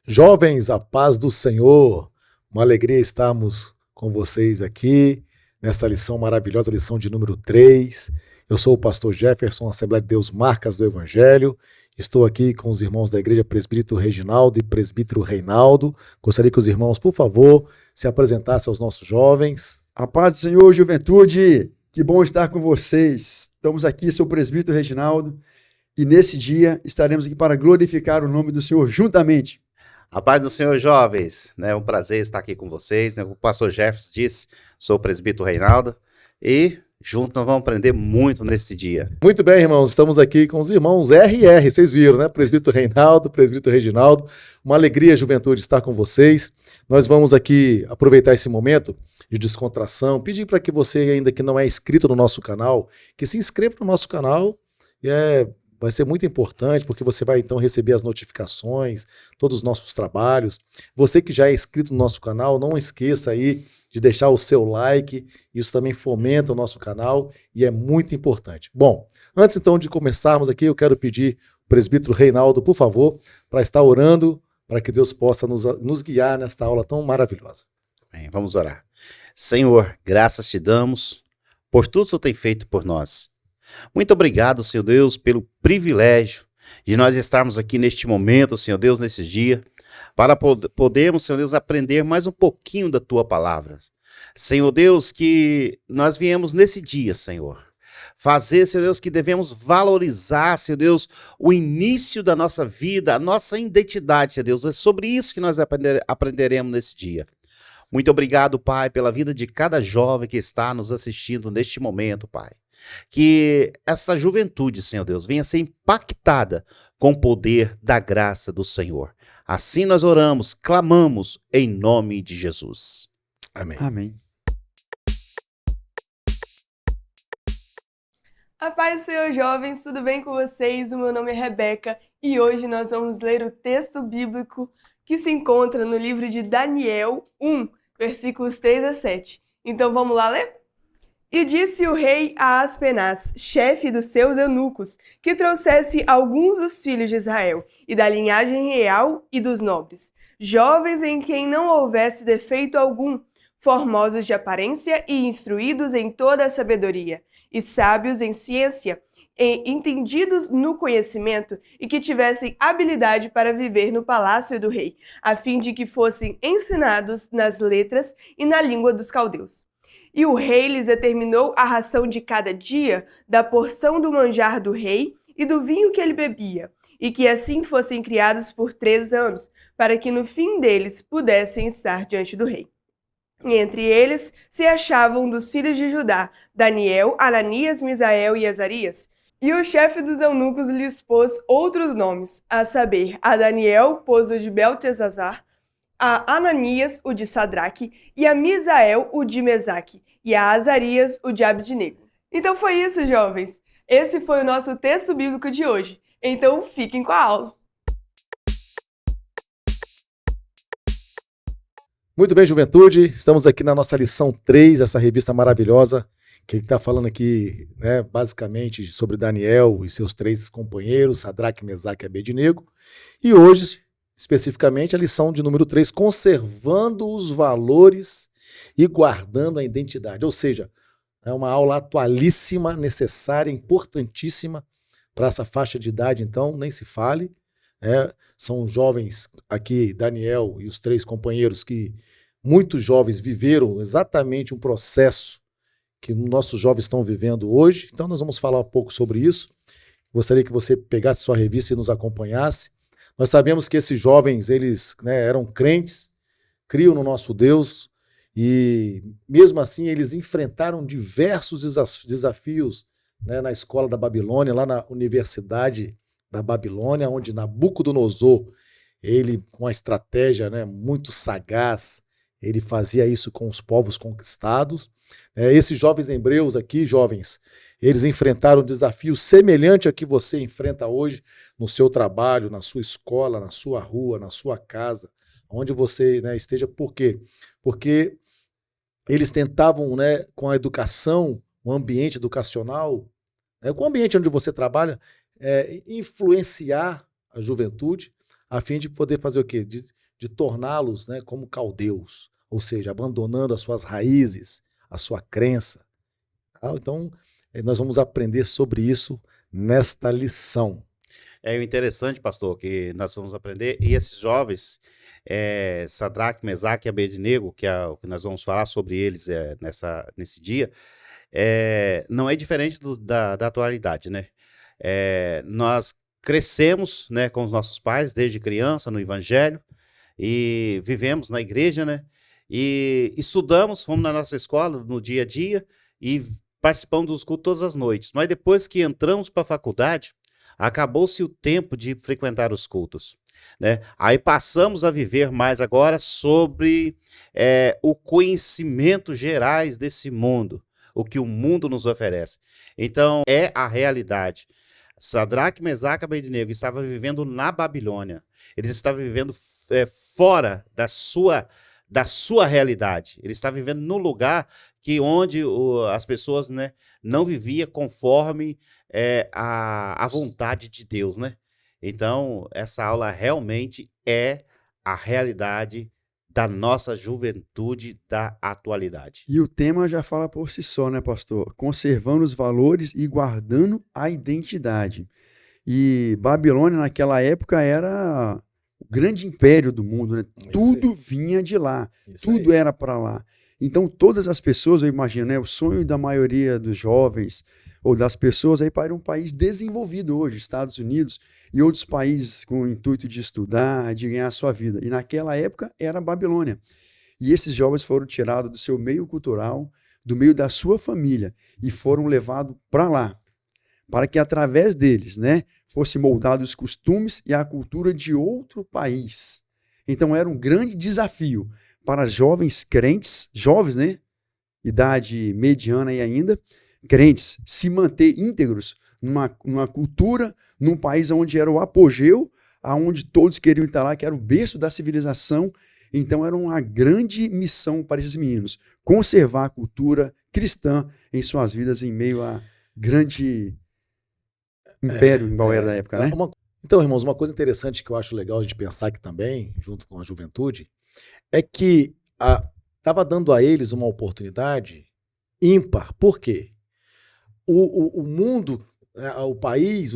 Jovens, a paz do Senhor. Uma alegria estarmos com vocês aqui nessa lição maravilhosa, lição de número 3. Eu sou o pastor Jefferson, Assembleia de Deus Marcas do Evangelho. Estou aqui com os irmãos da igreja Presbítero Reginaldo e Presbítero Reinaldo. Gostaria que os irmãos, por favor, se apresentassem aos nossos jovens. A paz do Senhor, juventude. Que bom estar com vocês. Estamos aqui, sou o Presbítero Reginaldo, e nesse dia estaremos aqui para glorificar o nome do Senhor juntamente. A paz do Senhor, jovens, é um prazer estar aqui com vocês, O pastor Jefferson disse, sou o presbítero Reinaldo, e juntos nós vamos aprender muito nesse dia. Muito bem, irmãos, estamos aqui com os irmãos RR, vocês viram, né? Presbítero Reinaldo, Presbítero Reginaldo, uma alegria, juventude, estar com vocês. Nós vamos aqui aproveitar esse momento de descontração, pedir para que você, ainda que não é inscrito no nosso canal, que se inscreva no nosso canal, vai ser muito importante, porque você vai então receber as notificações, todos os nossos trabalhos. Você que já é inscrito no nosso canal, não esqueça aí de deixar o seu like, isso também fomenta o nosso canal e é muito importante. Bom, antes então de começarmos aqui, eu quero pedir ao presbítero Reinaldo, por favor, para estar orando, para que Deus possa nos guiar nesta aula tão maravilhosa. Bem, vamos orar. Senhor, graças te damos por tudo que o Senhor tem feito por nós. Muito obrigado, Senhor Deus, pelo privilégio de nós estarmos aqui neste momento, Senhor Deus, nesse dia, para podermos, Senhor Deus, aprender mais um pouquinho da Tua palavra. Senhor Deus, que nós viemos nesse dia, Senhor, fazer, Senhor Deus, que devemos valorizar, Senhor Deus, o início da nossa vida, a nossa identidade, Senhor Deus. É sobre isso que nós aprenderemos nesse dia. Muito obrigado, Pai, pela vida de cada jovem que está nos assistindo neste momento, Pai. Que essa juventude, Senhor Deus, venha ser impactada com o poder da graça do Senhor. Assim nós oramos, clamamos em nome de Jesus. Amém. Amém. A paz do Senhor, jovens, tudo bem com vocês? O meu nome é Rebeca e hoje nós vamos ler o texto bíblico que se encontra no livro de Daniel 1, versículos 3 a 7. Então vamos lá ler? E disse o rei a Aspenaz, chefe dos seus eunucos, que trouxesse alguns dos filhos de Israel, e da linhagem real e dos nobres, jovens em quem não houvesse defeito algum, formosos de aparência e instruídos em toda a sabedoria, e sábios em ciência, e entendidos no conhecimento, e que tivessem habilidade para viver no palácio do rei, a fim de que fossem ensinados nas letras e na língua dos caldeus. E o rei lhes determinou a ração de cada dia, da porção do manjar do rei e do vinho que ele bebia, e que assim fossem criados por 3 anos, para que no fim deles pudessem estar diante do rei. E entre eles se achavam dos filhos de Judá, Daniel, Ananias, Misael e Azarias. E o chefe dos eunucos lhes pôs outros nomes, a saber, a Daniel pôs o de Beltesazar, a Ananias, o de Sadraque, e a Misael, o de Mesaque, e a Azarias, o de Abdinego. Então foi isso, jovens. Esse foi o nosso texto bíblico de hoje. Então fiquem com a aula. Muito bem, juventude, estamos aqui na nossa lição 3, essa revista maravilhosa, que está falando aqui, basicamente sobre Daniel e seus 3 companheiros, Sadraque, Mesaque e Abdinego. E hoje, especificamente, a lição de número 3, conservando os valores e guardando a identidade. Ou seja, é uma aula atualíssima, necessária, importantíssima para essa faixa de idade, então, nem se fale. São jovens aqui, Daniel e os 3 companheiros, que muitos jovens viveram exatamente um processo que nossos jovens estão vivendo hoje. Então nós vamos falar um pouco sobre isso. Gostaria que você pegasse sua revista e nos acompanhasse. Nós sabemos que esses jovens, eles eram crentes, criam no nosso Deus, e mesmo assim eles enfrentaram diversos desafios na escola da Babilônia, lá na Universidade da Babilônia, onde Nabucodonosor, ele com uma estratégia muito sagaz, ele fazia isso com os povos conquistados. Esses jovens hebreus aqui, jovens, eles enfrentaram um desafio semelhante ao que você enfrenta hoje no seu trabalho, na sua escola, na sua rua, na sua casa, onde você esteja. Por quê? Porque eles tentavam, com a educação, o ambiente educacional, com o ambiente onde você trabalha, influenciar a juventude a fim de poder fazer o quê? De torná-los, né, como caldeus, ou seja, abandonando as suas raízes, a sua crença. Tá? Então, nós vamos aprender sobre isso nesta lição. É o interessante, pastor, que nós vamos aprender, e esses jovens, Sadraque, Mesaque e Abednego, que é o que nós vamos falar sobre eles nesse dia, não é diferente da atualidade, né? Nós crescemos, né, com os nossos pais desde criança no evangelho e vivemos na igreja, né? E estudamos, fomos na nossa escola no dia a dia e participamos dos cultos todas as noites. Mas depois que entramos para a faculdade, acabou-se o tempo de frequentar os cultos, né? Aí passamos a viver mais agora sobre o conhecimento gerais desse mundo, o que o mundo nos oferece. Então, é a realidade. Sadraque, Mesaque e Abednego estavam vivendo na Babilônia. Eles estavam vivendo fora da sua realidade. Eles estavam vivendo num lugar onde as pessoas, né, não viviam conforme a vontade de Deus, né? Então, essa aula realmente é a realidade da nossa juventude da atualidade. E o tema já fala por si só, né, pastor? Conservando os valores e guardando a identidade. E Babilônia, naquela época, era o grande império do mundo, né? Tudo vinha de lá, tudo era para lá. Então, todas as pessoas, eu imagino, né, o sonho da maioria dos jovens ou das pessoas aí para um país desenvolvido hoje, Estados Unidos e outros países com o intuito de estudar, de ganhar a sua vida. E naquela época era a Babilônia. E esses jovens foram tirados do seu meio cultural, do meio da sua família e foram levados para lá, para que através deles, né, fosse moldados os costumes e a cultura de outro país. Então era um grande desafio para jovens crentes, jovens, né, idade mediana e ainda, crentes, se manter íntegros numa cultura, num país onde era o apogeu, aonde todos queriam estar lá, que era o berço da civilização. Então era uma grande missão para esses meninos, conservar a cultura cristã em suas vidas em meio a grande império, igual era da época, né? Então, irmãos, uma coisa interessante que eu acho legal a gente pensar aqui também, junto com a juventude, é que estava dando a eles uma oportunidade ímpar. Por quê? O mundo, o país,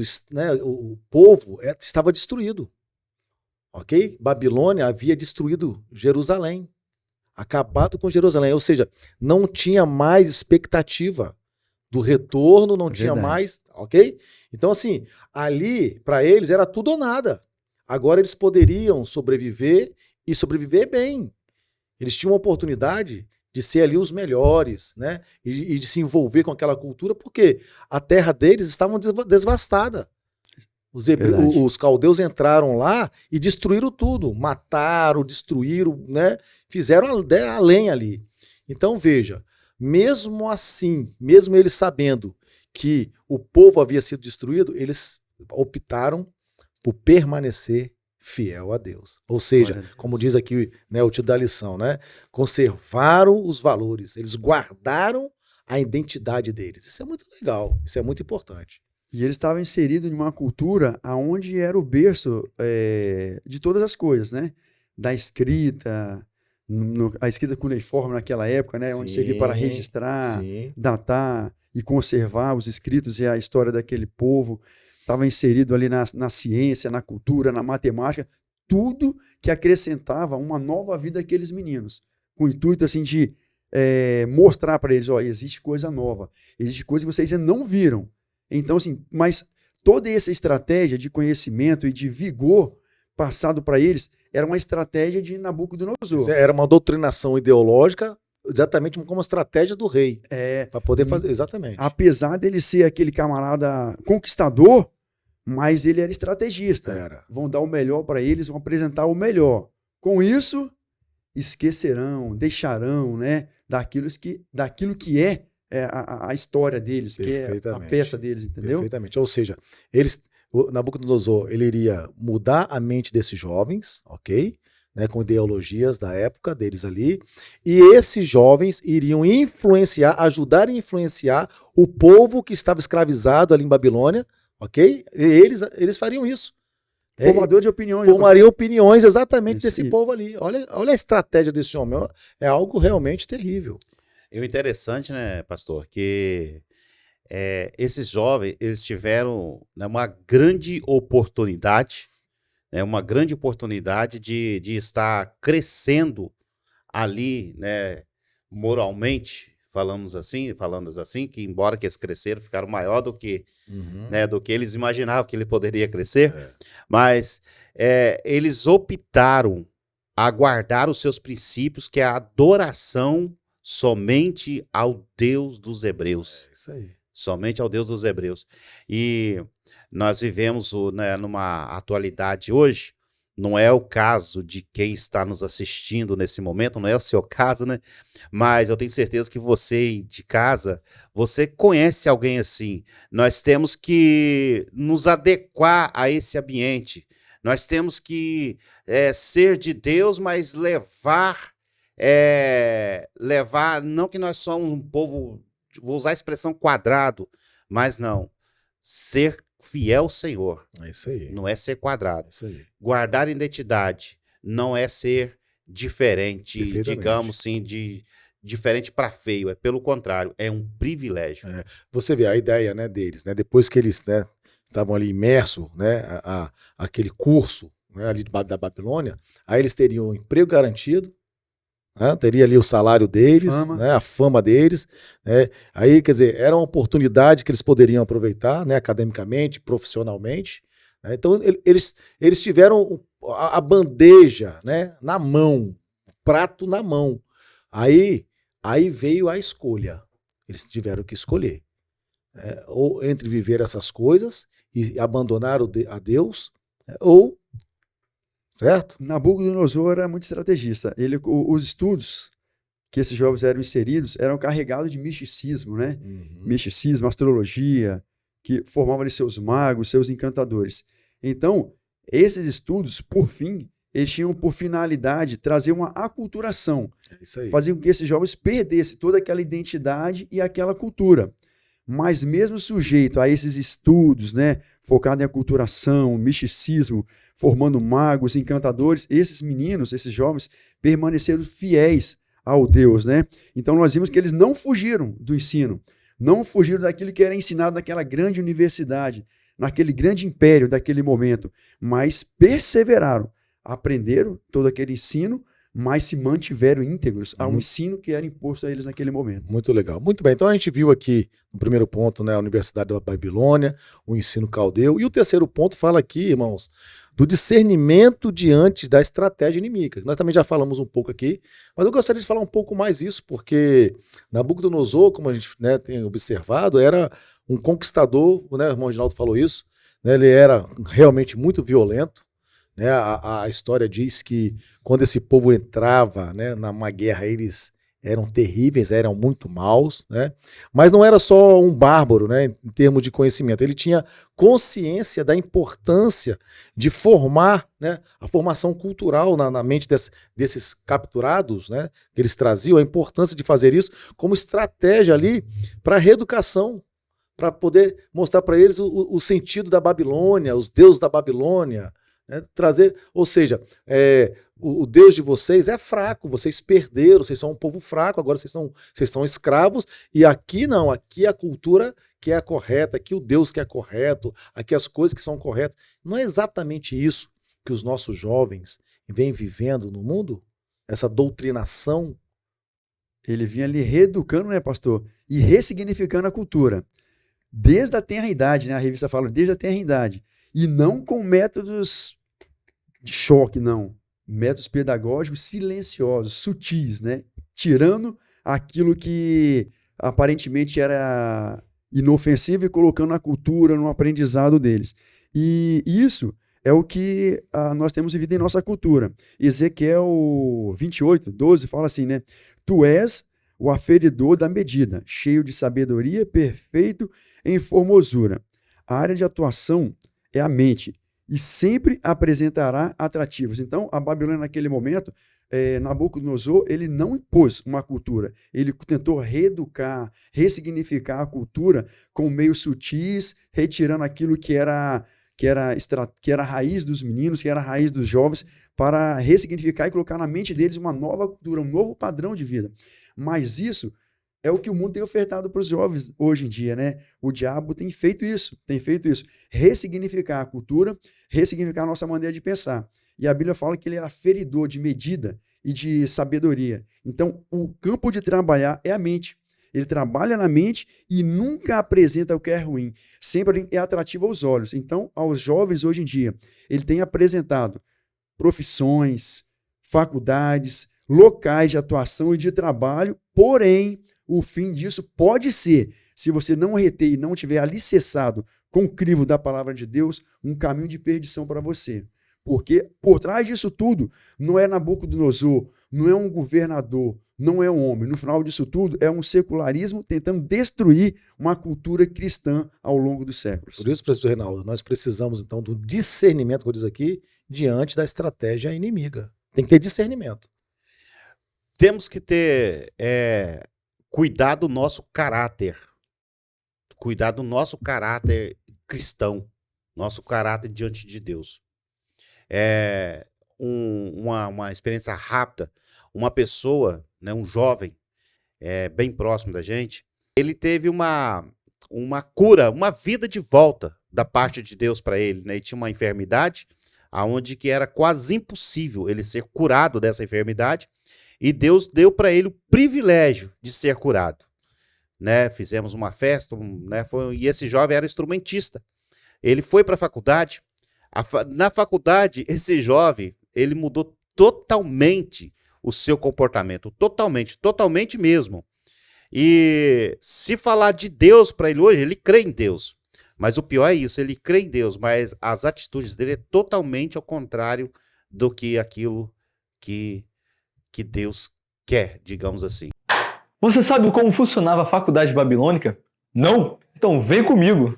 o povo estava destruído. Ok? Babilônia havia destruído Jerusalém, acabado com Jerusalém, ou seja, não tinha mais expectativa do retorno, não tinha mais, ok? Então, assim, ali, para eles, era tudo ou nada. Agora eles poderiam sobreviver e sobreviver bem. Eles tinham uma oportunidade de ser ali os melhores, né? E de se envolver com aquela cultura, porque a terra deles estava devastada. Os caldeus entraram lá e destruíram tudo, mataram, destruíram, né? Fizeram a lenha ali. Então, veja, mesmo assim, mesmo eles sabendo que o povo havia sido destruído, eles optaram por permanecer fiel a Deus. Ou seja, como diz aqui, né, o título da lição, né? Conservaram os valores, eles guardaram a identidade deles. Isso é muito legal, isso é muito importante. E eles estavam inseridos em uma cultura onde era o berço de todas as coisas, né? Da escrita, a escrita cuneiforme naquela época, né? Sim, onde servia para registrar, datar e conservar os escritos e a história daquele povo. Estava inserido ali na ciência, na cultura, na matemática, tudo que acrescentava uma nova vida àqueles meninos, com o intuito assim de mostrar para eles, ó, existe coisa nova, existe coisa que vocês ainda não viram. Então, assim, mas toda essa estratégia de conhecimento e de vigor passado para eles era uma estratégia de Nabucodonosor. Era uma doutrinação ideológica, exatamente como uma estratégia do rei. Para poder fazer, exatamente. Apesar dele ser aquele camarada conquistador, mas ele era estrategista. Vão dar o melhor para eles, vão apresentar o melhor. Com isso, esquecerão, deixarão, né, daquilo que é a história deles, que é a peça deles, entendeu? Perfeitamente. Ou seja, o Nabucodonosor, ele iria mudar a mente desses jovens, ok? Né, com ideologias da época deles ali, e esses jovens iriam ajudar a influenciar o povo que estava escravizado ali em Babilônia, ok? E eles fariam isso. Formador de opiniões. Formariam opiniões exatamente Isso desse aí. povo ali. Olha a estratégia desse homem. É algo realmente terrível. E o interessante, né, pastor, que esses jovens, eles tiveram, né, uma grande oportunidade, né, de estar crescendo ali, né, moralmente, falando assim, que embora que eles cresceram, ficaram maior do que, né, do que eles imaginavam que ele poderia crescer, mas eles optaram a guardar os seus princípios, que é a adoração somente ao Deus dos Hebreus. Isso aí. Somente ao Deus dos Hebreus. E nós vivemos, né, numa atualidade hoje, não é o caso de quem está nos assistindo nesse momento, não é o seu caso, né? Mas eu tenho certeza que você de casa, você conhece alguém assim. Nós temos que nos adequar a esse ambiente. Nós temos que ser de Deus, mas levar, não que nós somos um povo, vou usar a expressão quadrado, mas não, ser fiel ao Senhor. É isso aí. Não é ser quadrado. É isso aí. Guardar identidade não é ser diferente, Perfeitamente. digamos assim, diferente para feio. É pelo contrário, é um privilégio. Você vê a ideia, né, deles, né? Depois que eles, né, estavam ali imersos, né, aquele curso, né, ali da Babilônia, aí eles teriam um emprego garantido, né, teria ali o salário deles, né, a fama deles, né, aí, quer dizer, era uma oportunidade que eles poderiam aproveitar, né, academicamente, profissionalmente, né, então eles tiveram a bandeja, né, na mão, o prato na mão, aí veio a escolha, eles tiveram que escolher, ou entre viver essas coisas e abandonar a Deus, ou, certo? Nabucodonosor era muito estrategista. Os estudos que esses jovens eram inseridos eram carregados de misticismo, né? Misticismo, astrologia, que formavam ali seus magos, seus encantadores. Então, esses estudos, por fim, eles tinham por finalidade trazer uma aculturação. É isso aí. Fazer com que esses jovens perdessem toda aquela identidade e aquela cultura. Mas mesmo sujeito a esses estudos, né, focado em aculturação, misticismo, formando magos, encantadores, esses meninos, esses jovens, permaneceram fiéis ao Deus, né? Então nós vimos que eles não fugiram do ensino, não fugiram daquilo que era ensinado naquela grande universidade, naquele grande império daquele momento, mas perseveraram, aprenderam todo aquele ensino, mas se mantiveram íntegros ao ensino que era imposto a eles naquele momento. Muito legal. Muito bem, então a gente viu aqui no primeiro ponto, né, a Universidade da Babilônia, o ensino caldeu, e o terceiro ponto fala aqui, irmãos, do discernimento diante da estratégia inimiga. Nós também já falamos um pouco aqui, mas eu gostaria de falar um pouco mais isso, porque Nabucodonosor, como a gente, né, tem observado, era um conquistador, né, o irmão Ginaldo falou isso, né, ele era realmente muito violento, né, a história diz que quando esse povo entrava, né, numa guerra, eles eram terríveis, eram muito maus, né? Mas não era só um bárbaro, né, em termos de conhecimento, ele tinha consciência da importância de formar, né, a formação cultural na mente desses capturados, né, que eles traziam, a importância de fazer isso como estratégia ali para a reeducação, para poder mostrar para eles o sentido da Babilônia, os deuses da Babilônia, né, trazer, ou seja, o Deus de vocês é fraco, vocês perderam, vocês são um povo fraco, agora vocês são escravos, e aqui não, aqui a cultura que é a correta, aqui o Deus que é correto, aqui as coisas que são corretas. Não é exatamente isso que os nossos jovens vêm vivendo no mundo? Essa doutrinação? Ele vinha ali reeducando, né, pastor? E ressignificando a cultura. Desde a tenra-idade, né? A revista fala desde a tenra-idade. E não com métodos de choque, não. Métodos pedagógicos silenciosos, sutis, né? Tirando aquilo que aparentemente era inofensivo e colocando a cultura no aprendizado deles. E isso é o que nós temos vivido em nossa cultura. Ezequiel 28, 12 fala assim, né? Tu és o aferidor da medida, cheio de sabedoria, perfeito em formosura. A área de atuação é a mente e sempre apresentará atrativos. Então, a Babilônia naquele momento, Nabucodonosor, ele não impôs uma cultura, ele tentou reeducar, ressignificar a cultura com meios sutis, retirando aquilo que era que era a raiz dos meninos, que era a raiz dos jovens, para ressignificar e colocar na mente deles uma nova cultura, um novo padrão de vida. Mas isso é o que o mundo tem ofertado para os jovens hoje em dia, né? O diabo tem feito isso, ressignificar a cultura, ressignificar a nossa maneira de pensar. E a Bíblia fala que ele era feridor de medida e de sabedoria. Então, o campo de trabalhar é a mente. Ele trabalha na mente e nunca apresenta o que é ruim. Sempre é atrativo aos olhos. Então, aos jovens hoje em dia, ele tem apresentado profissões, faculdades, locais de atuação e de trabalho, porém, o fim disso pode ser, se você não reter e não tiver alicerçado com o crivo da palavra de Deus, um caminho de perdição para você. Porque por trás disso tudo não é Nabucodonosor, não é um governador, não é um homem. No final disso tudo é um secularismo tentando destruir uma cultura cristã ao longo dos séculos. Por isso, presbítero Reinaldo, nós precisamos então do discernimento, como diz aqui, diante da estratégia inimiga. Tem que ter discernimento. Temos que ter cuidado do nosso caráter. Cuidar do nosso caráter cristão, nosso caráter diante de Deus. Uma experiência rápida, uma pessoa, né, um jovem bem próximo da gente, ele teve uma cura, uma vida de volta da parte de Deus para ele, né? Ele tinha uma enfermidade aonde que era quase impossível ele ser curado dessa enfermidade, e Deus deu para ele o privilégio de ser curado, né? Fizemos uma festa, né? E esse jovem era instrumentista. Ele foi para a faculdade. Na faculdade, esse jovem, ele mudou totalmente o seu comportamento, totalmente mesmo. E se falar de Deus para ele hoje, ele crê em Deus. Mas o pior é isso, ele crê em Deus, mas as atitudes dele é totalmente ao contrário do que aquilo que Deus quer, digamos assim. Você sabe como funcionava a faculdade babilônica? Não? Então vem comigo!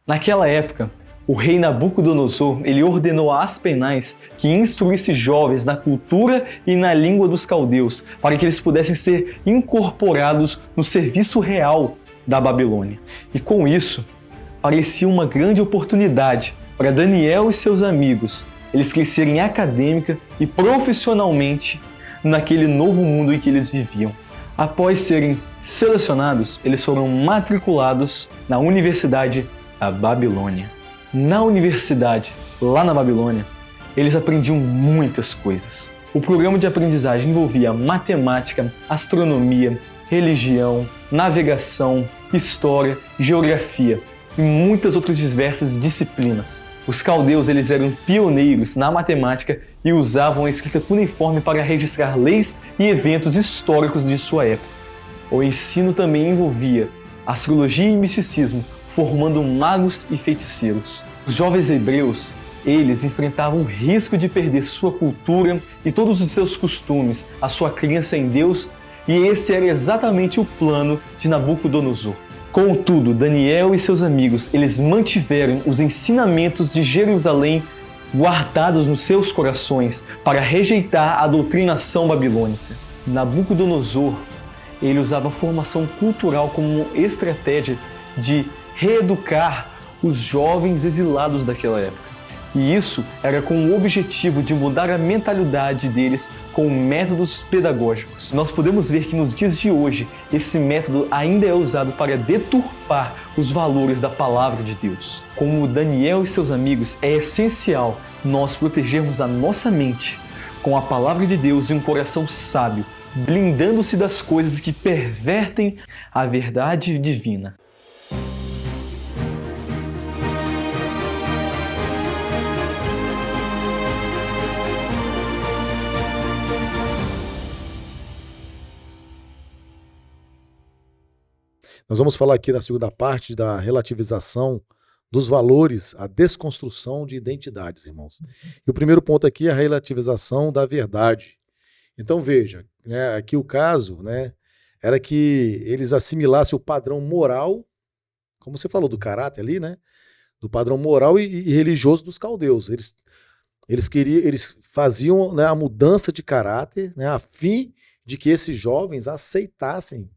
Naquela época, o rei Nabucodonosor ele ordenou a Aspenaz que instruísse jovens na cultura e na língua dos caldeus para que eles pudessem ser incorporados no serviço real da Babilônia. E com isso, parecia uma grande oportunidade para Daniel e seus amigos eles crescerem acadêmica e profissionalmente naquele novo mundo em que eles viviam. Após serem selecionados, eles foram matriculados na Universidade da Babilônia. Na universidade, lá na Babilônia, eles aprendiam muitas coisas. O programa de aprendizagem envolvia matemática, astronomia, religião, navegação, história, geografia e muitas outras diversas disciplinas. Os caldeus eles eram pioneiros na matemática e usavam a escrita cuneiforme para registrar leis e eventos históricos de sua época. O ensino também envolvia astrologia e misticismo, formando magos e feiticeiros. Os jovens hebreus, eles enfrentavam o risco de perder sua cultura e todos os seus costumes, a sua crença em Deus, e esse era exatamente o plano de Nabucodonosor. Contudo, Daniel e seus amigos, eles mantiveram os ensinamentos de Jerusalém guardados nos seus corações para rejeitar a doutrinação babilônica. Nabucodonosor, ele usava a formação cultural como estratégia de reeducar os jovens exilados daquela época. E isso era com o objetivo de mudar a mentalidade deles com métodos pedagógicos. Nós podemos ver que nos dias de hoje, esse método ainda é usado para deturpar os valores da palavra de Deus. Como Daniel e seus amigos, é essencial nós protegermos a nossa mente com a palavra de Deus e um coração sábio, blindando-se das coisas que pervertem a verdade divina. Nós vamos falar aqui na segunda parte da relativização dos valores, a desconstrução de identidades, irmãos. E o primeiro ponto aqui é a relativização da verdade. Então veja, né, aqui o caso, né, era que eles assimilassem o padrão moral, como você falou do caráter ali, né, do padrão moral e religioso dos caldeus. Eles faziam, né, a mudança de caráter, né, a fim de que esses jovens aceitassem,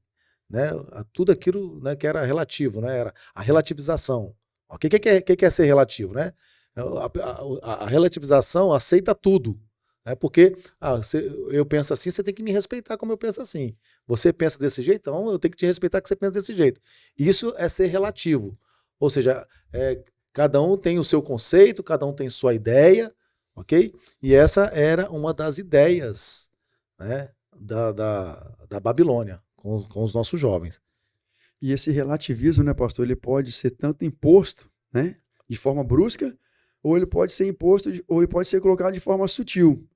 né, tudo aquilo, né, que era relativo, né, era a relativização. O que é ser relativo, né? A relativização aceita tudo, né? Porque eu penso assim, você tem que me respeitar como eu penso assim. Você pensa desse jeito, então eu tenho que te respeitar que você pensa desse jeito. Isso é ser relativo. Ou seja, cada um tem o seu conceito, cada um tem sua ideia, ok? E essa era uma das ideias, né, da Babilônia com os nossos jovens. E esse relativismo, né, pastor, ele pode ser tanto imposto, né, de forma brusca, ou ele pode ser imposto, ou ele pode ser colocado de forma sutil.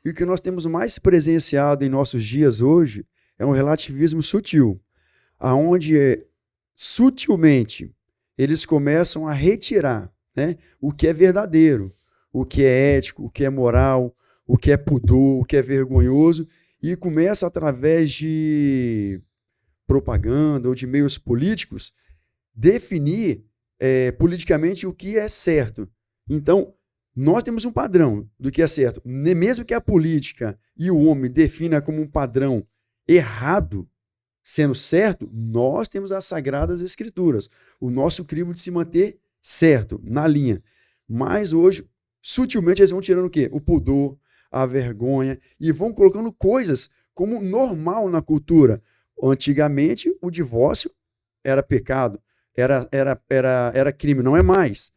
E o que nós temos mais presenciado em nossos dias hoje é um relativismo sutil, aonde sutilmente eles começam a retirar, né, o que é verdadeiro, o que é ético, o que é moral, o que é pudor, o que é vergonhoso, e começa através de propaganda ou de meios políticos definir politicamente o que é certo. Então, nós temos um padrão do que é certo. Mesmo que a política e o homem defina como um padrão errado, sendo certo, nós temos as Sagradas Escrituras, o nosso crivo de se manter certo, na linha. Mas hoje, sutilmente, eles vão tirando o quê? O pudor, a vergonha, e vão colocando coisas como normal na cultura. Antigamente, o divórcio era pecado, era crime, não é mais.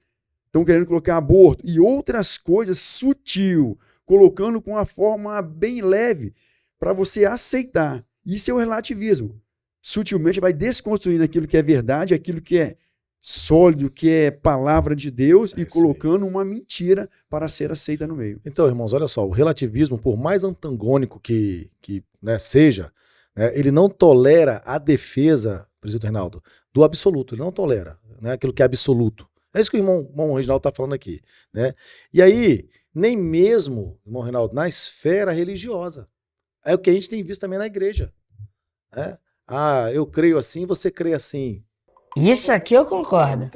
Estão querendo colocar aborto e outras coisas sutil, colocando com uma forma bem leve para você aceitar. Isso é o relativismo. Sutilmente vai desconstruindo aquilo que é verdade, aquilo que é sólido, que é palavra de Deus, e colocando uma mentira para ser aceita no meio. Então, irmãos, olha só, o relativismo, por mais antagônico que né, seja, né, ele não tolera a defesa, presidente Reinaldo, do absoluto. Ele não tolera, né, aquilo que é absoluto. É isso que o irmão Reginaldo está falando aqui, né? E aí, nem mesmo, irmão Reinaldo, na esfera religiosa. É o que a gente tem visto também na igreja, né? Ah, eu creio assim, você crê assim. Isso aqui eu concordo.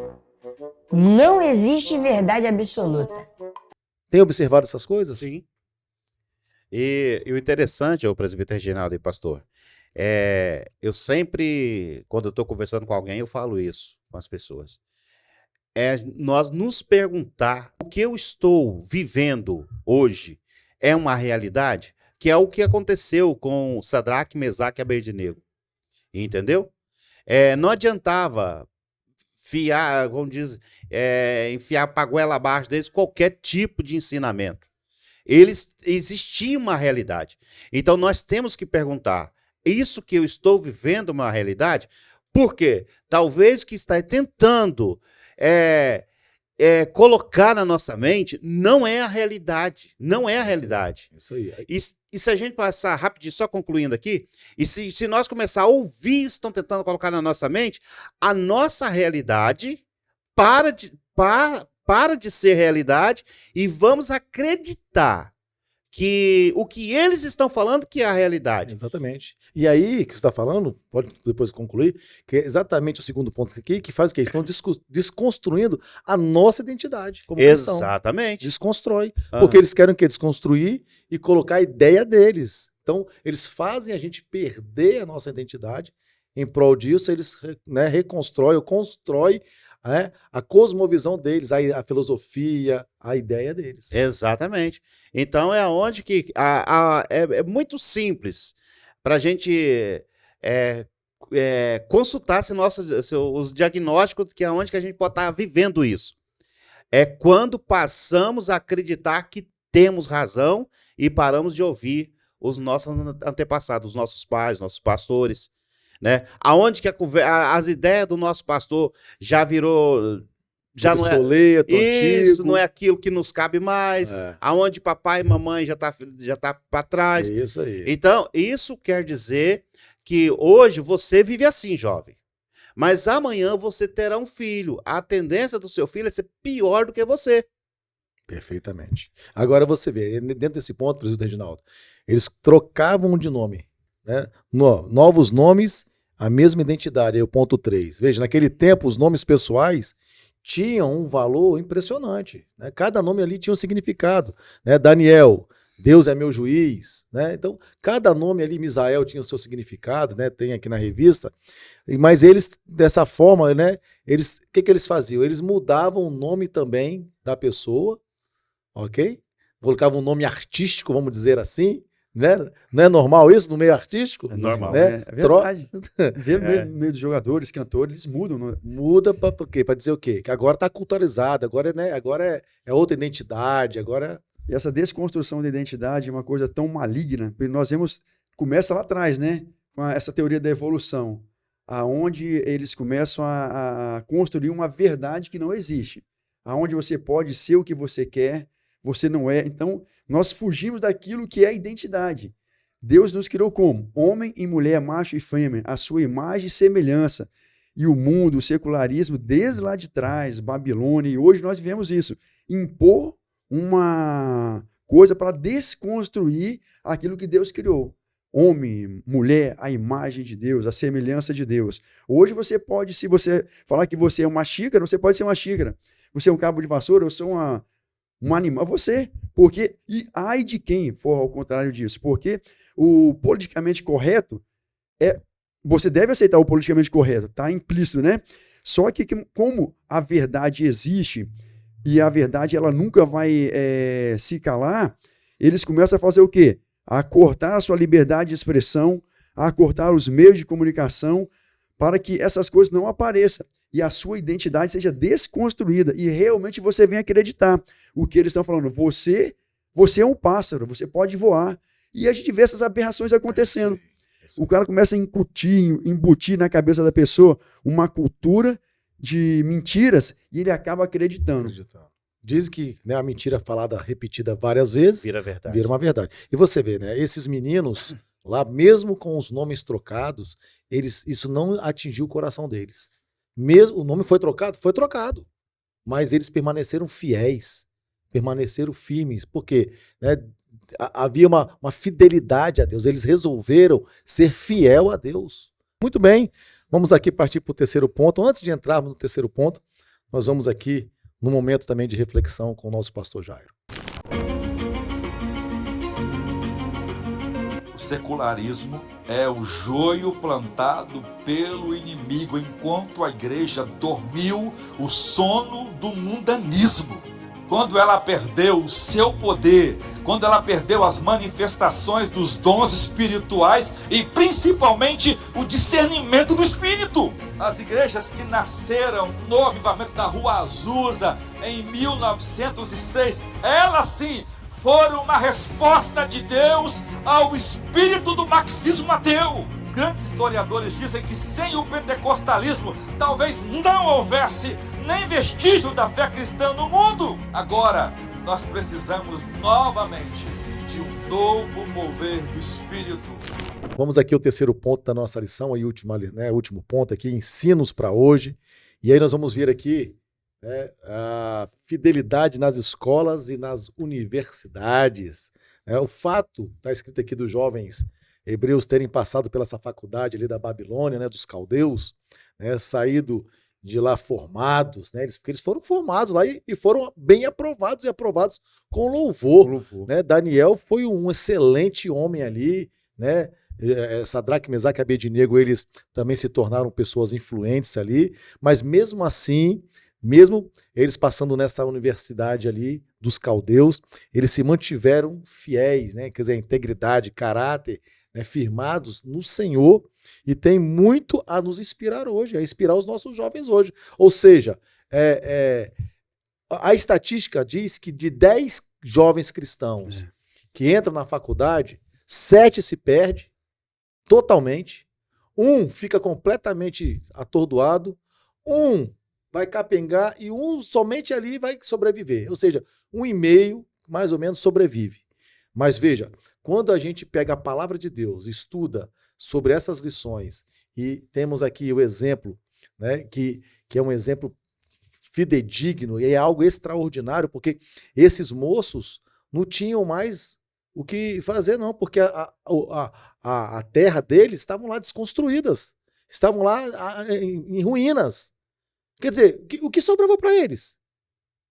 Não existe verdade absoluta. Tem observado essas coisas? Sim. E o interessante, o presbítero Reginaldo e pastor, eu sempre, quando eu estou conversando com alguém, eu falo isso com as pessoas. Nós nos perguntar o que eu estou vivendo hoje é uma realidade, que é o que aconteceu com Sadraque, Mesaque e Abednego. Entendeu? Não adiantava enfiar a goela abaixo deles qualquer tipo de ensinamento. Existia uma realidade. Então nós temos que perguntar, isso que eu estou vivendo é uma realidade? Por quê? Talvez que está tentando colocar na nossa mente não é a realidade. Não é a realidade. Isso aí. E se a gente passar rapidinho, só concluindo aqui, e se nós começar a ouvir isso que estão tentando colocar na nossa mente, a nossa realidade para de ser realidade e vamos acreditar que o que eles estão falando que é a realidade. Exatamente. E aí, que você está falando, pode depois concluir, que é exatamente o segundo ponto aqui, que faz o quê? Estão desconstruindo a nossa identidade como cristão. Exatamente. Desconstrói. Porque eles querem o quê? Desconstruir e colocar a ideia deles. Então, eles fazem a gente perder a nossa identidade. Em prol disso, eles, né, reconstroem ou constroem a cosmovisão deles, a filosofia, a ideia deles. Exatamente. Então é onde que é muito simples para a gente consultar os diagnósticos, que é onde que a gente pode estar vivendo isso. É quando passamos a acreditar que temos razão e paramos de ouvir os nossos antepassados, os nossos pais, nossos pastores, né? Aonde que as ideias do nosso pastor já virou, já não é isso, antigo. Não é aquilo que nos cabe mais, aonde papai e mamãe já tá para trás. É isso aí. Então, isso quer dizer que hoje você vive assim, jovem. Mas amanhã você terá um filho. A tendência do seu filho é ser pior do que você. Perfeitamente. Agora você vê, dentro desse ponto, presidente Reginaldo, eles trocavam de nome, né? Novos nomes, a mesma identidade, aí o ponto 3. Veja, naquele tempo, os nomes pessoais tinham um valor impressionante, né? Cada nome ali tinha um significado, né? Daniel, Deus é meu juiz, né? Então, cada nome ali, Misael, tinha o seu significado, né? Tem aqui na revista. Mas eles, dessa forma, né? O que eles faziam? Eles mudavam o nome também da pessoa, ok? Colocavam um nome artístico, vamos dizer assim, né? Não é normal isso no meio artístico? É normal, né? É verdade. Vê no meio dos jogadores, cantores, eles mudam. Não é? Muda por quê? Para dizer o quê? Que agora está culturizado, agora, né? Agora é outra identidade, agora... E essa desconstrução da identidade é uma coisa tão maligna, porque nós vemos, começa lá atrás, né? Com essa teoria da evolução, aonde eles começam a construir uma verdade que não existe, aonde você pode ser o que você quer, você não é. Então, nós fugimos daquilo que é a identidade. Deus nos criou como? Homem e mulher, macho e fêmea, a sua imagem e semelhança. E o mundo, o secularismo, desde lá de trás, Babilônia, e hoje nós vivemos isso, impor uma coisa para desconstruir aquilo que Deus criou. Homem, mulher, a imagem de Deus, a semelhança de Deus. Hoje você pode, se você falar que você é uma xícara, você pode ser uma xícara. Você é um cabo de vassoura, eu sou um animal. Você. Porque, e ai de quem for ao contrário disso. Porque o politicamente correto você deve aceitar o politicamente correto, está implícito, né? Só que como a verdade existe e a verdade ela nunca vai se calar, eles começam a fazer o quê? A cortar a sua liberdade de expressão, a cortar os meios de comunicação para que essas coisas não apareçam e a sua identidade seja desconstruída e realmente você venha acreditar o que eles estão falando. Você é um pássaro, você pode voar. E a gente vê essas aberrações acontecendo. O cara começa a embutir na cabeça da pessoa uma cultura de mentiras e ele acaba acreditando. Diz que, né, a mentira falada, repetida várias vezes, vira uma verdade. E você vê, né, esses meninos lá, mesmo com os nomes trocados, isso não atingiu o coração deles. Mesmo o nome foi trocado, mas eles permaneceram fiéis, permaneceram firmes, porque, né, havia uma fidelidade a Deus, eles resolveram ser fiel a Deus. Muito bem, vamos aqui partir para o terceiro ponto. Antes de entrarmos no terceiro ponto, nós vamos aqui num momento também de reflexão com o nosso pastor Jairo. O secularismo é o joio plantado pelo inimigo enquanto a igreja dormiu o sono do mundanismo. Quando ela perdeu o seu poder, quando ela perdeu as manifestações dos dons espirituais e principalmente o discernimento do Espírito. As igrejas que nasceram no avivamento da Rua Azusa em 1906, elas sim foram uma resposta de Deus ao espírito do marxismo ateu. Grandes historiadores dizem que sem o pentecostalismo talvez não houvesse nem vestígio da fé cristã no mundo. Agora, nós precisamos novamente de um novo mover do Espírito. Vamos aqui ao terceiro ponto da nossa lição, aí último ponto aqui, ensinos para hoje. E aí nós vamos ver aqui, né, a fidelidade nas escolas e nas universidades. O fato, está escrito aqui dos jovens hebreus terem passado pela essa faculdade ali da Babilônia, né, dos caldeus, né, saído de lá formados, né, porque eles foram formados lá e foram bem aprovados e aprovados com louvor. Né? Daniel foi um excelente homem ali, né? Sadraque, Mesaque e Abednego, eles também se tornaram pessoas influentes ali, mas mesmo assim, mesmo eles passando nessa universidade ali dos caldeus, eles se mantiveram fiéis, né? Quer dizer, integridade, caráter, né? Firmados no Senhor, e tem muito a nos inspirar hoje, a inspirar os nossos jovens hoje. Ou seja, a estatística diz que de 10 jovens cristãos que entram na faculdade, 7 se perdem totalmente, 1 fica completamente atordoado, 1 vai capengar e 1 somente ali vai sobreviver. Ou seja, 1,5 mais ou menos sobrevive. Mas veja, quando a gente pega a palavra de Deus, estuda sobre essas lições, e temos aqui o exemplo, né, que é um exemplo fidedigno e é algo extraordinário, porque esses moços não tinham mais o que fazer, não, porque a terra deles estavam lá desconstruídas, estavam lá em ruínas. Quer dizer, o que sobrava para eles?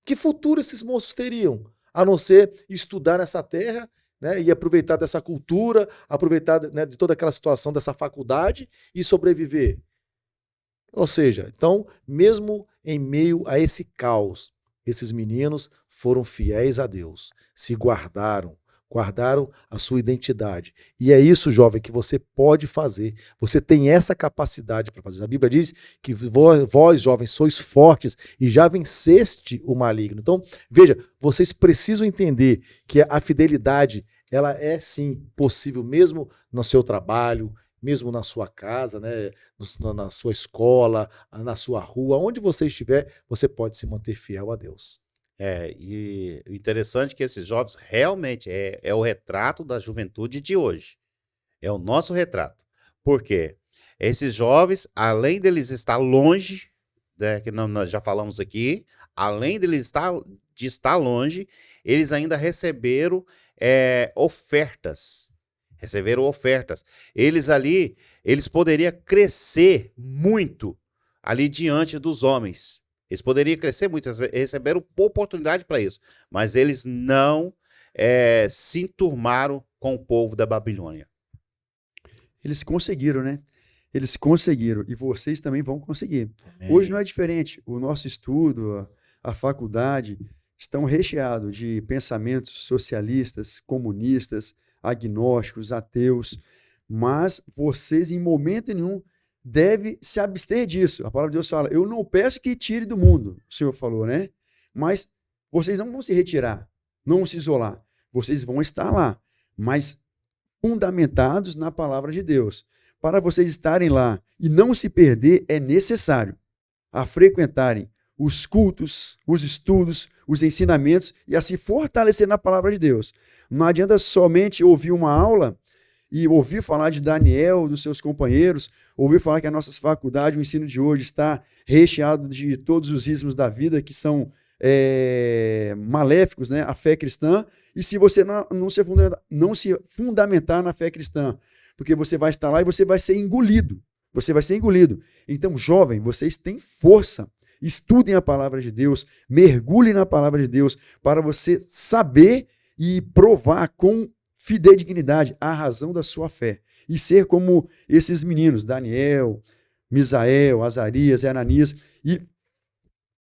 Que futuro esses moços teriam? A não ser estudar nessa terra, né, e aproveitar dessa cultura, aproveitar, né, de toda aquela situação dessa faculdade e sobreviver. Ou seja, então, mesmo em meio a esse caos, esses meninos foram fiéis a Deus, se guardaram a sua identidade. E é isso, jovem, que você pode fazer. Você tem essa capacidade para fazer. A Bíblia diz que vós, jovens, sois fortes e já venceste o maligno. Então, veja, vocês precisam entender que a fidelidade, ela é sim possível mesmo no seu trabalho, mesmo na sua casa, né, na sua escola, na sua rua, onde você estiver, você pode se manter fiel a Deus. E o interessante é que esses jovens realmente é o retrato da juventude de hoje. É o nosso retrato. Por quê? Esses jovens, além deles estar longe, né, que nós já falamos aqui, além deles de estar longe, eles ainda receberam ofertas. Eles poderiam crescer muito ali diante dos homens. Eles poderiam crescer muito, eles receberam oportunidade para isso, mas eles não se enturmaram com o povo da Babilônia. Eles conseguiram, né? Eles conseguiram, e vocês também vão conseguir. Amém. Hoje não é diferente. O nosso estudo, a faculdade, estão recheados de pensamentos socialistas, comunistas, agnósticos, ateus, mas vocês, em momento nenhum, devem se abster disso. A palavra de Deus fala, eu não peço que tire do mundo, o Senhor falou, né? Mas vocês não vão se retirar, não vão se isolar, vocês vão estar lá, mas fundamentados na palavra de Deus. Para vocês estarem lá e não se perder, é necessário a frequentarem os cultos, os estudos, os ensinamentos e a se fortalecer na palavra de Deus. Não adianta somente ouvir uma aula e ouvir falar de Daniel, dos seus companheiros, ouvir falar que a nossa faculdade, o ensino de hoje está recheado de todos os ismos da vida que são maléficos, né, à fé cristã, e se você não se fundamentar na fé cristã, porque você vai estar lá e você vai ser engolido. Então, jovem, vocês têm força. Estudem a palavra de Deus, mergulhem na palavra de Deus para você saber e provar com fidedignidade a razão da sua fé. E ser como esses meninos, Daniel, Misael, Azarias e Ananias, e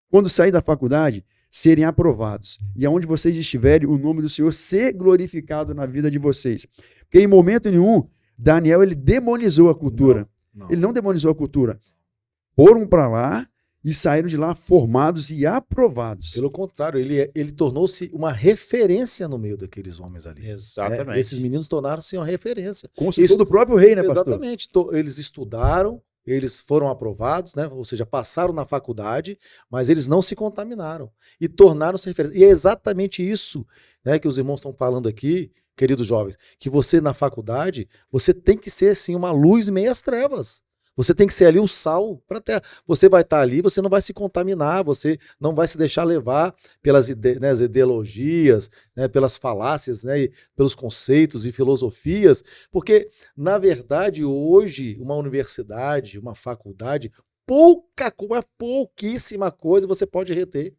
quando sair da faculdade, serem aprovados. E aonde vocês estiverem, o nome do Senhor ser glorificado na vida de vocês. Porque em momento nenhum, Daniel, ele demonizou a cultura. Não. Ele não demonizou a cultura. Foram para lá e saíram de lá formados e aprovados. Pelo contrário, ele tornou-se uma referência no meio daqueles homens ali. Exatamente. Esses meninos tornaram-se uma referência. Consultou do próprio rei, né, pastor? Exatamente. Eles estudaram, eles foram aprovados, né? Ou seja, passaram na faculdade, mas eles não se contaminaram e tornaram-se referência. E é exatamente isso, né, que os irmãos estão falando aqui, queridos jovens, que você na faculdade, você tem que ser assim uma luz em meio às trevas. Você tem que ser ali o sal para a terra. Você vai estar ali, você não vai se contaminar, você não vai se deixar levar pelas as ideologias, né, pelas falácias, né, pelos conceitos e filosofias, porque, na verdade, hoje, uma universidade, uma faculdade, pouquíssima coisa você pode reter.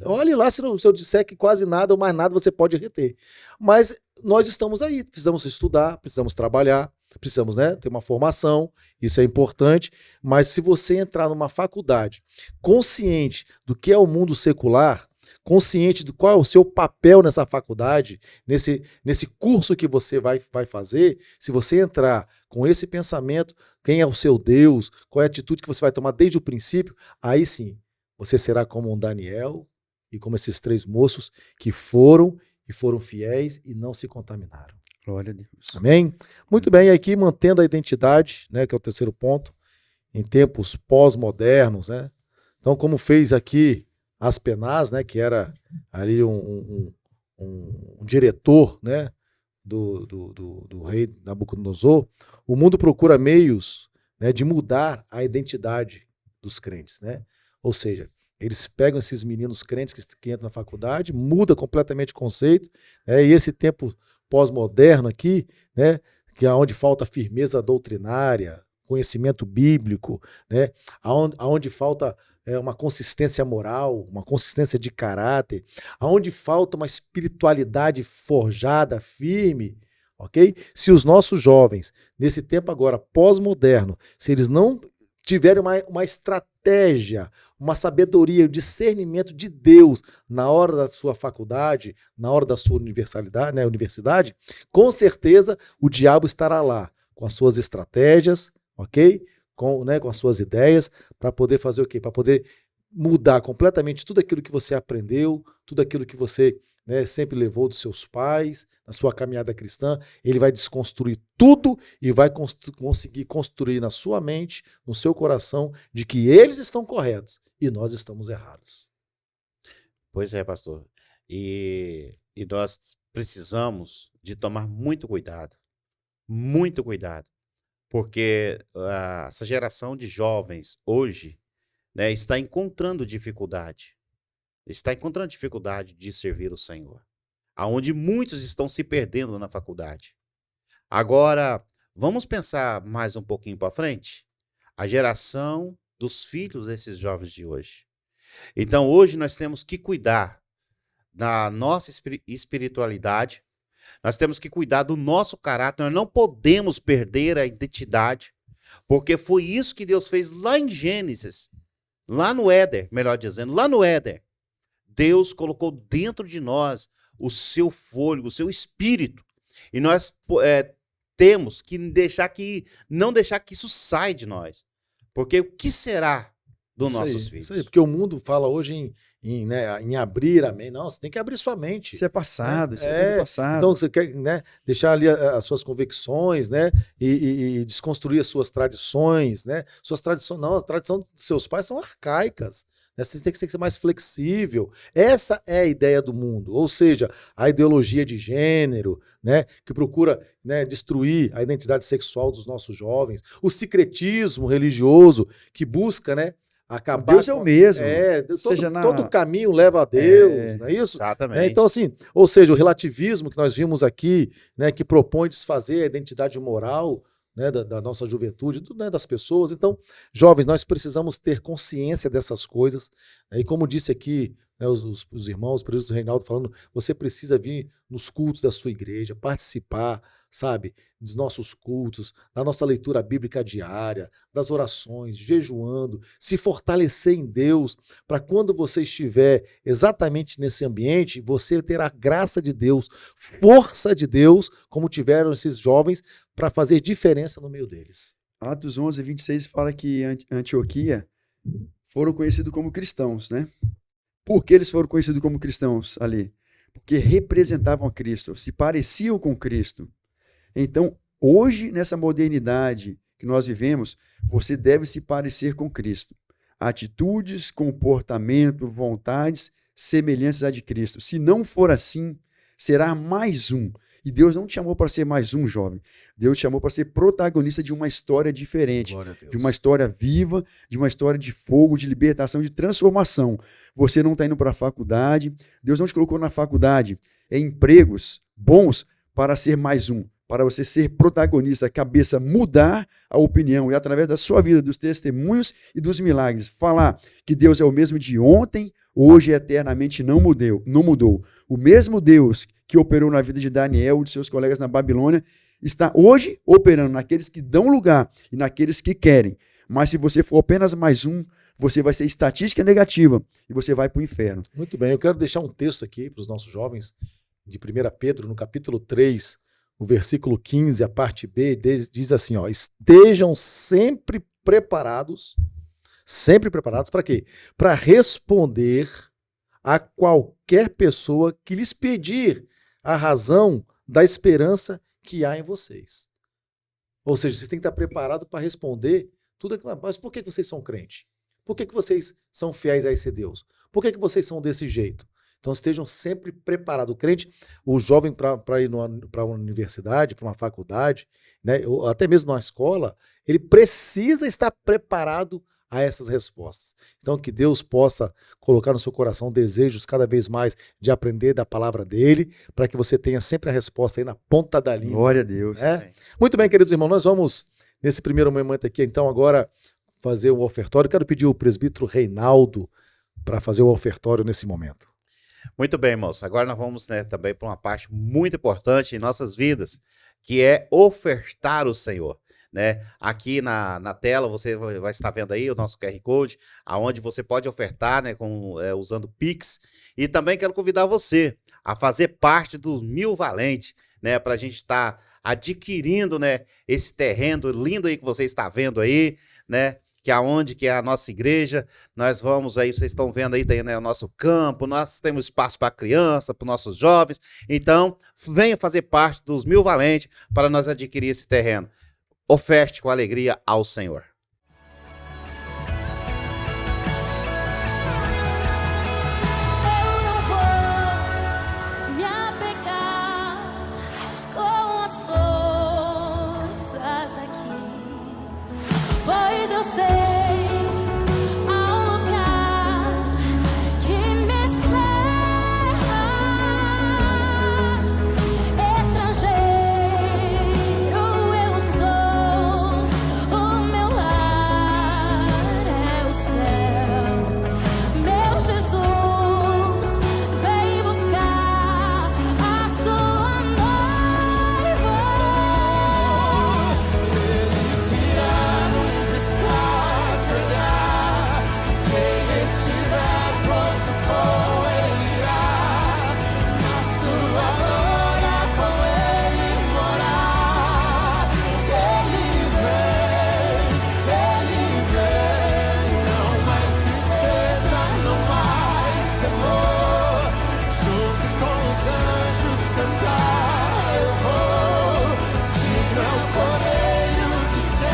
Olhe lá, se eu disser que quase nada ou mais nada você pode reter. Mas nós estamos aí, precisamos estudar, precisamos trabalhar, precisamos, né, ter uma formação, isso é importante, mas se você entrar numa faculdade consciente do que é o mundo secular, consciente do qual é o seu papel nessa faculdade, nesse curso que você vai fazer, se você entrar com esse pensamento, quem é o seu Deus, qual é a atitude que você vai tomar desde o princípio, aí sim, você será como um Daniel e como esses 3 moços que foram fiéis e não se contaminaram. Glória a Deus. Amém? Muito bem, aqui mantendo a identidade, né, que é o terceiro ponto, em tempos pós-modernos, né? Então, como fez aqui Aspenaz, né, que era ali um diretor, né, do rei Nabucodonosor, o mundo procura meios, né, de mudar a identidade dos crentes, né? Ou seja, eles pegam esses meninos crentes que entram na faculdade, muda completamente o conceito, né, e esse tempo pós-moderno aqui, né, que é onde falta firmeza doutrinária, conhecimento bíblico, né? Aonde falta uma consistência moral, uma consistência de caráter, aonde falta uma espiritualidade forjada, firme, ok? Se os nossos jovens, nesse tempo agora pós-moderno, se eles não tiverem uma estratégia, uma sabedoria, um discernimento de Deus na hora da sua faculdade, na hora da sua universidade, com certeza o diabo estará lá com as suas estratégias, ok? Com as suas ideias, para poder fazer o quê? Para poder mudar completamente tudo aquilo que você aprendeu, tudo aquilo que você sempre levou dos seus pais, na sua caminhada cristã. Ele vai desconstruir tudo e vai conseguir construir na sua mente, no seu coração, de que eles estão corretos e nós estamos errados. Pois é, pastor. E nós precisamos de tomar muito cuidado, porque essa geração de jovens hoje, né, está encontrando dificuldade de servir o Senhor, aonde muitos estão se perdendo na faculdade. Agora, vamos pensar mais um pouquinho para frente? A geração dos filhos desses jovens de hoje. Então, hoje nós temos que cuidar da nossa espiritualidade, nós temos que cuidar do nosso caráter, nós não podemos perder a identidade, porque foi isso que Deus fez lá em Gênesis, lá no Éden, melhor dizendo, lá no Éden. Deus colocou dentro de nós o seu fôlego, o seu espírito, e nós temos que não deixar que isso saia de nós, porque o que será dos nossos filhos? Isso aí, porque o mundo fala hoje em abrir a mente. Não, você tem que abrir sua mente. Isso é passado, isso é do passado. Então você quer deixar ali as suas convicções, né? E desconstruir as suas tradições, né? Suas tradições, não, a tradição dos seus pais são arcaicas. Você tem que ser mais flexível. Essa é a ideia do mundo, ou seja, a ideologia de gênero, né, que procura destruir a identidade sexual dos nossos jovens, o secretismo religioso que busca acabar. Deus é o mesmo. Todo caminho leva a Deus, não é isso? Exatamente. Então, assim, ou seja, o relativismo que nós vimos aqui, que propõe desfazer a identidade moral da nossa juventude, das pessoas. Então, jovens, nós precisamos ter consciência dessas coisas. E como disse aqui os irmãos, o presbítero Reinaldo falando, você precisa vir nos cultos da sua igreja, participar, sabe, dos nossos cultos, da nossa leitura bíblica diária, das orações, jejuando, se fortalecer em Deus, para quando você estiver exatamente nesse ambiente, você ter a graça de Deus, força de Deus, como tiveram esses jovens, para fazer diferença no meio deles. Atos 11, 26 fala que Antioquia foram conhecidos como cristãos, né? Por que eles foram conhecidos como cristãos ali? Porque representavam Cristo, se pareciam com Cristo. Então, hoje, nessa modernidade que nós vivemos, você deve se parecer com Cristo. Atitudes, comportamento, vontades, semelhanças à de Cristo. Se não for assim, será mais um. E Deus não te chamou para ser mais um jovem. Deus te chamou para ser protagonista de uma história diferente, de uma história viva, de uma história de fogo, de libertação, de transformação. Você não está indo para a faculdade. Deus não te colocou na faculdade em empregos bons para ser mais um, para você ser protagonista, a cabeça, mudar a opinião e através da sua vida, dos testemunhos e dos milagres, falar que Deus é o mesmo de ontem, hoje e eternamente não mudou. O mesmo Deus que operou na vida de Daniel e de seus colegas na Babilônia, está hoje operando naqueles que dão lugar e naqueles que querem. Mas se você for apenas mais um, você vai ser estatística negativa e você vai para o inferno. Muito bem, eu quero deixar um texto aqui para os nossos jovens, de 1 Pedro, no capítulo 3, o versículo 15, a parte B, diz assim, estejam sempre preparados para quê? Para responder a qualquer pessoa que lhes pedir a razão da esperança que há em vocês. Ou seja, vocês têm que estar preparados para responder tudo aquilo. Mas por que vocês são crentes? Por que vocês são fiéis a esse Deus? Por que vocês são desse jeito? Então estejam sempre preparados. O crente, o jovem para ir para uma universidade, para uma faculdade, ou até mesmo numa escola, ele precisa estar preparado a essas respostas. Então que Deus possa colocar no seu coração desejos cada vez mais de aprender da palavra dele, para que você tenha sempre a resposta aí na ponta da língua. Glória a Deus. Muito bem, queridos irmãos, nós vamos nesse primeiro momento aqui, então, agora fazer o ofertório. Quero pedir o presbítero Reinaldo para fazer o ofertório nesse momento. Muito bem, irmãos. Agora nós vamos, né, também para uma parte muito importante em nossas vidas, que é ofertar o Senhor. Né? Aqui na tela você vai estar vendo aí o nosso QR Code, aonde você pode ofertar, né, usando Pix. E também quero convidar você a fazer parte dos 1000 Valentes, né, para a gente estar adquirindo, né, esse terreno lindo aí que você está vendo aí, né, que é a nossa igreja. Nós vamos aí, vocês estão vendo aí, tem, né, o nosso campo, nós temos espaço para criança, para nossos jovens. Então, venha fazer parte dos 1000 Valentes para nós adquirir esse terreno. Oferte com alegria ao Senhor. Eu não vou me apegar com as coisas daqui, pois eu sei há um lugar que me espera. Estrangeiro eu sou, o meu lar é o céu. Meu Jesus vem buscar a sua noiva. Ele virá num piscar de olhar. Quem estiver pronto com ele irá. Na sua glória com ele morar. Ele vem, não mais tristeza, não mais temor. Junto com os anjos cantar eu vou. Diga ao cordeiro que se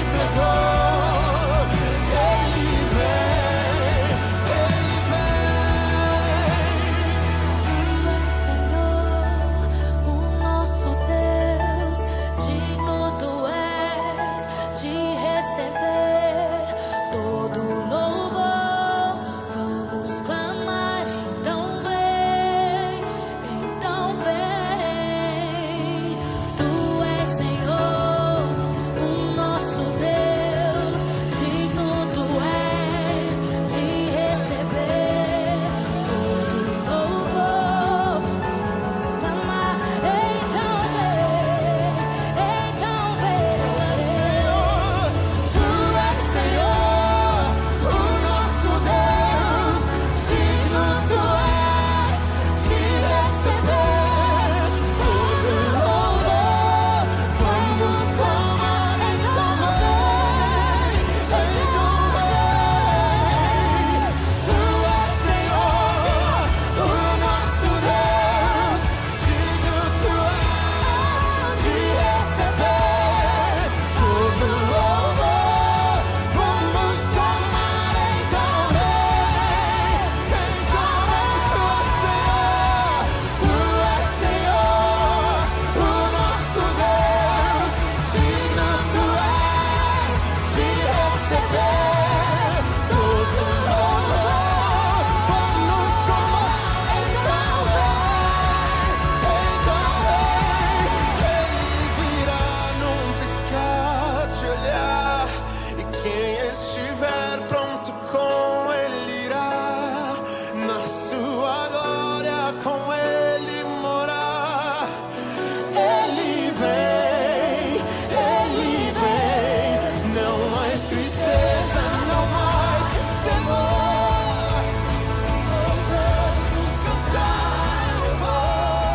entregou. Ele vem. Tu és Senhor, o nosso Deus, digno tu és de receber todo louvor. Vamos clamar, então vem. Tu és Senhor, o nosso Deus, digno tu és de receber todo louvor. Vamos clamar, então vem. Tu és Senhor, o nosso Deus, digno tu és de receber todo louvor. Vamos clamar, então vem. Tu és Senhor, o nosso Deus, digno tu és de receber todo louvor. Vamos clamar, então vem. Tu és Senhor, o nosso Deus, digno tu és de receber todo louvor. Vamos clamar, então vem. Ele virá num piscar de olhar. E quem estiver pronto com ele irá. Na sua glória com ele morar. Ele vem, não mais tristeza, não mais temor. Os anjos cantar eu vou.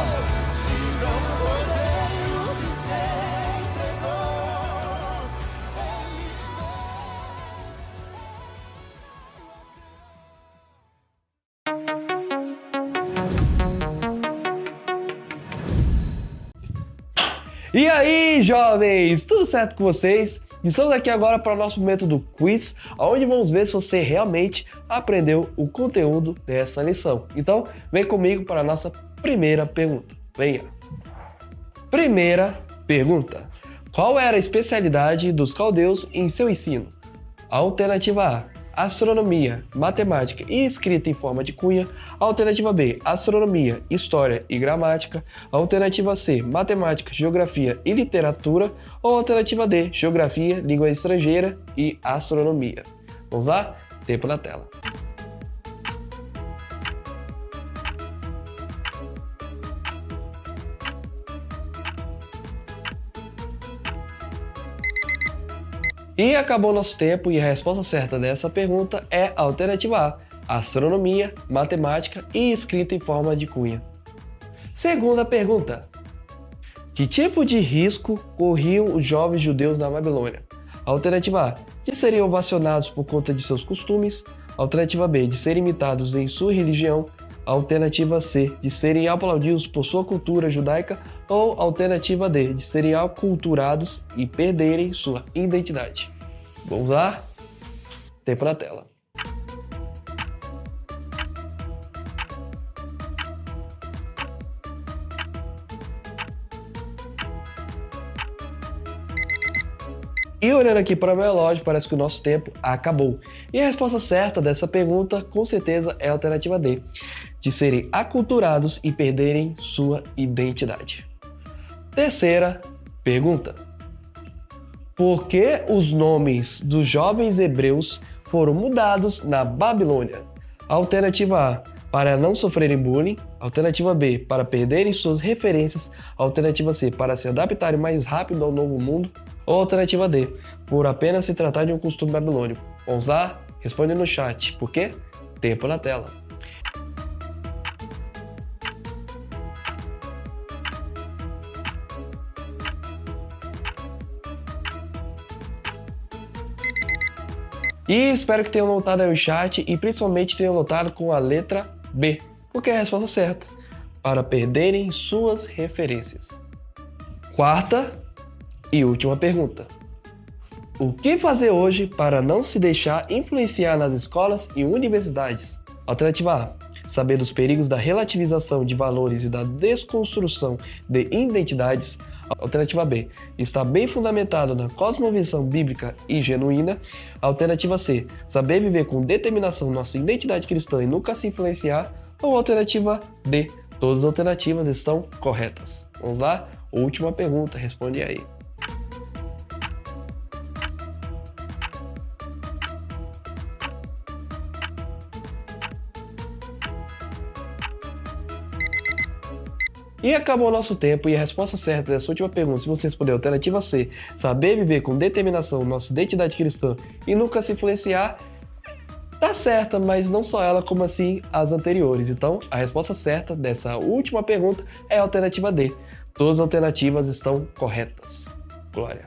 Diga ao cordeiro que se entregou. E aí, jovens, tudo certo com vocês? Estamos aqui agora para o nosso momento do quiz, onde vamos ver se você realmente aprendeu o conteúdo dessa lição. Então, vem comigo para a nossa primeira pergunta. Venha! Primeira pergunta: qual era a especialidade dos caldeus em seu ensino? Alternativa A, astronomia, matemática e escrita em forma de cunha. Alternativa B, astronomia, história e gramática. Alternativa C, matemática, geografia e literatura. Ou alternativa D, geografia, língua estrangeira e astronomia. Vamos lá? Tempo na tela. E acabou nosso tempo e a resposta certa dessa pergunta é a alternativa A, astronomia, matemática e escrita em forma de cunha. Segunda pergunta. Que tipo de risco corriam os jovens judeus na Babilônia? Alternativa A, de serem ovacionados por conta de seus costumes. Alternativa B, de serem imitados em sua religião. Alternativa C, de serem aplaudidos por sua cultura judaica. Ou alternativa D, de serem aculturados e perderem sua identidade. Vamos lá? Tempo na tela. E olhando aqui para o meu relógio, parece que o nosso tempo acabou. E a resposta certa dessa pergunta, com certeza, é a alternativa D, de serem aculturados e perderem sua identidade. Terceira pergunta. Por que os nomes dos jovens hebreus foram mudados na Babilônia? Alternativa A, para não sofrerem bullying. Alternativa B, para perderem suas referências. Alternativa C, para se adaptarem mais rápido ao novo mundo. Ou alternativa D, por apenas se tratar de um costume babilônico. Vamos lá? Responde no chat. Por quê? Tempo na tela. E espero que tenham notado aí o chat e principalmente tenham notado com a letra B, porque é a resposta certa, para perderem suas referências. Quarta e última pergunta. O que fazer hoje para não se deixar influenciar nas escolas e universidades? Alternativa A, saber dos perigos da relativização de valores e da desconstrução de identidades. Alternativa B, estar bem fundamentado na cosmovisão bíblica e genuína. Alternativa C, saber viver com determinação nossa identidade cristã e nunca se influenciar. Ou alternativa D, todas as alternativas estão corretas. Vamos lá? Última pergunta, responde aí. E acabou o nosso tempo e a resposta certa dessa última pergunta, se você responder a alternativa C, saber viver com determinação nossa identidade cristã e nunca se influenciar, tá certa, mas não só ela, como assim as anteriores. Então, a resposta certa dessa última pergunta é a alternativa D. Todas as alternativas estão corretas. Glória.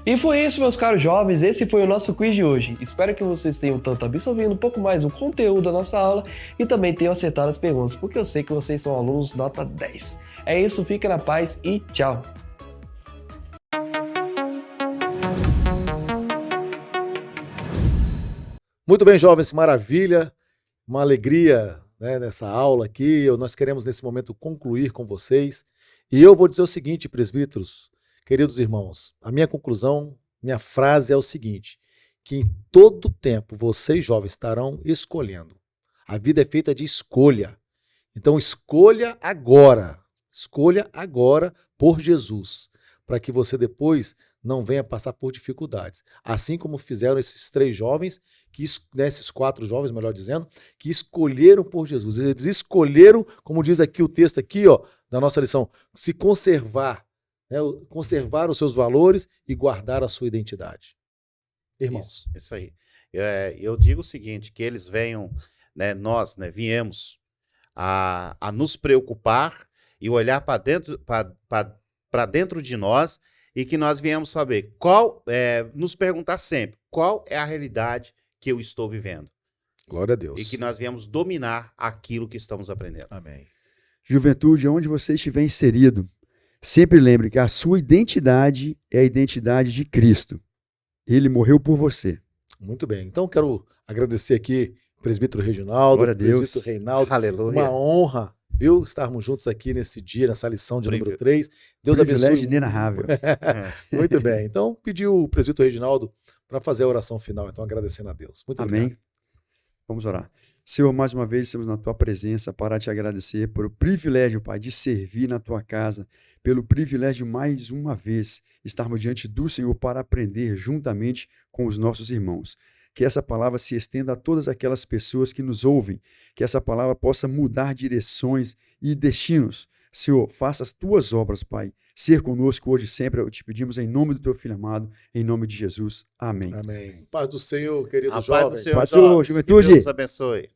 E foi isso, meus caros jovens, esse foi o nosso quiz de hoje. Espero que vocês tenham tanto absorvido um pouco mais o conteúdo da nossa aula e também tenham acertado as perguntas, porque eu sei que vocês são alunos nota 10. É isso, fica na paz e tchau! Muito bem, jovens, maravilha, uma alegria, né, nessa aula aqui. Nós queremos nesse momento concluir com vocês. E eu vou dizer o seguinte, presbíteros, queridos irmãos, a minha conclusão, minha frase é o seguinte, que em todo tempo vocês jovens estarão escolhendo. A vida é feita de escolha. Então escolha agora por Jesus, para que você depois não venha passar por dificuldades. Assim como fizeram esses 3 jovens, esses 4 jovens, melhor dizendo, que escolheram por Jesus. Eles escolheram, como diz aqui o texto aqui, ó, da nossa lição, se conservar, né, conservar os seus valores e guardar a sua identidade. Irmãos. Isso aí. Eu digo o seguinte, que eles venham, né, nós, né, viemos a nos preocupar e olhar para dentro de nós e que nós viemos saber nos perguntar sempre qual é a realidade que eu estou vivendo. Glória a Deus. E que nós viemos dominar aquilo que estamos aprendendo. Amém. Juventude, onde você estiver inserido, sempre lembre que a sua identidade é a identidade de Cristo. Ele morreu por você. Muito bem. Então, quero agradecer aqui o presbítero Reginaldo, Glória a Deus. presbítero Reinaldo. Aleluia. Uma honra, viu, estarmos juntos aqui nesse dia, nessa lição de número 3. Deus Privilégio abençoe. inenarrável. Muito bem. Então, pediu o presbítero Reginaldo para fazer a oração final, então agradecendo a Deus. Muito Amém. obrigado. Vamos orar. Senhor, mais uma vez estamos na tua presença para te agradecer por o privilégio, Pai, de servir na tua casa, pelo privilégio mais uma vez estarmos diante do Senhor para aprender juntamente com os nossos irmãos. Que essa palavra se estenda a todas aquelas pessoas que nos ouvem, que essa palavra possa mudar direções e destinos. Senhor, faça as tuas obras, Pai. Ser conosco hoje e sempre, te pedimos em nome do teu Filho amado, em nome de Jesus. Amém. Amém. Paz do Senhor, querido A paz jovem. do Senhor, Paz do Senhor, jovens. juventude. Que Deus abençoe.